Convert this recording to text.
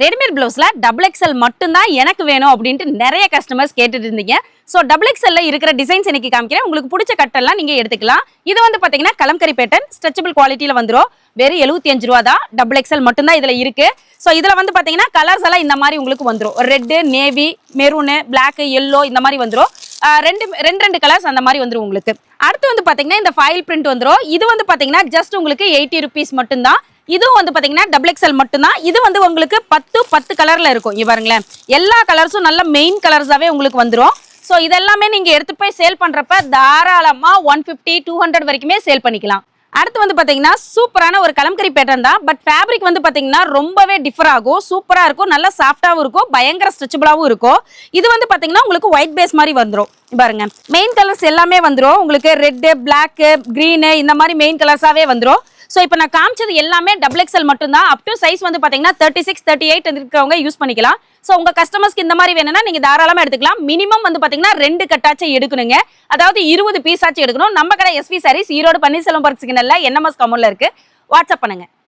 Readymade பிளவுஸ்ல double XL மட்டும் தான் எனக்கு வேணும் அப்படின்ட்டு நிறைய கஸ்டமர்ஸ் கேட்டுட்டு இருந்தீங்க. ஸோ டபுள் எக்ஸ்எல்ல இருக்கிற டிசைன்ஸ் இன்னைக்கு காமிக்கிறேன். உங்களுக்கு பிடிச்ச கட்டெல்லாம் நீங்க எடுத்துக்கலாம். இது வந்து பாத்தீங்கன்னா கலம்கரி பேட்டர்ன் ஸ்ட்ரெச்சபிள் குவாலிட்டியில வந்துடும். வெறும் 75 ரூபா தான். டபுள் எக்ஸ்எல் மட்டும் தான் இதுல இருக்கு. ஸோ இதுல வந்து பாத்தீங்கன்னா கலர்ஸ் எல்லாம் இந்த மாதிரி உங்களுக்கு வந்துடும். Red, navy, maroon, black, yellow இந்த மாதிரி வந்துடும். ரெண்டு கலர்ஸ் அந்த மாதிரி வந்துடும் உங்களுக்கு. அடுத்து வந்து பாத்தீங்கன்னா இந்த ஃபைல் பிரிண்ட் வந்துடும். இது வந்து பாத்தீங்கன்னா ஜஸ்ட் உங்களுக்கு 80 rupees மட்டும் தான். இதுவும் வந்து பாத்தீங்கன்னா டபுள் எக்ஸ்எல் மட்டும் தான். இது வந்து உங்களுக்கு 10 கலர்ல இருக்கும். இங்க பாருங்களேன், எல்லா கலர்ஸும் நல்ல மெயின் கலர்ஸாவே உங்களுக்கு வந்துடும். ஸோ இதெல்லாமே நீங்க எடுத்து போய் சேல் பண்றப்ப தாராளமா 150, 200 வரைக்குமே சேல் பண்ணிக்கலாம். அடுத்து வந்து பாத்தீங்கன்னா சூப்பரான ஒரு கலம்கரி பேட்டர்ன் தான். பட் ஃபேப்ரிக் வந்து பாத்தீங்கன்னா ரொம்பவே டிஃபர் ஆகும். சூப்பரா இருக்கும், நல்லா சாஃப்டாவும் இருக்கும், பயங்கர ஸ்ட்ரெச்சபிளாவும் இருக்கும். இது வந்து பாத்தீங்கன்னா உங்களுக்கு ஒயிட் பேஸ் மாதிரி வந்துடும். பாருங்க, மெயின் கலர்ஸ் எல்லாமே வந்துடும் உங்களுக்கு. ரெட், பிளாக், கிரீனு இந்த மாதிரி மெயின் கலர்ஸாவே வந்துடும். ஸோ இப்போ நான் காமிச்சது எல்லாமே டபுள் எக்ஸ்எல் மட்டும் தான். அப் டு சைஸ் வந்து பாத்தீங்கன்னா 36, 38 இருக்கிறவங்க யூஸ் பண்ணிக்கலாம். ஸோ உங்க கஸ்டமர்ஸ்க்கு இந்த மாதிரி வேணும்னா நீங்க தாராளமா எடுத்துக்கலாம். மினிமம் வந்து பாத்தீங்கன்னா 2 கட்டாச்சும் எடுக்கணுங்க. அதாவது 20 பீஸ் ஆச்சும் எடுக்கணும். நம்ம கடை SV sarees Erode Panneerselvam park சிக்னல்ல NMS கமௌண்ட்ல இருக்கு. வாட்ஸ்அப் பண்ணுங்க.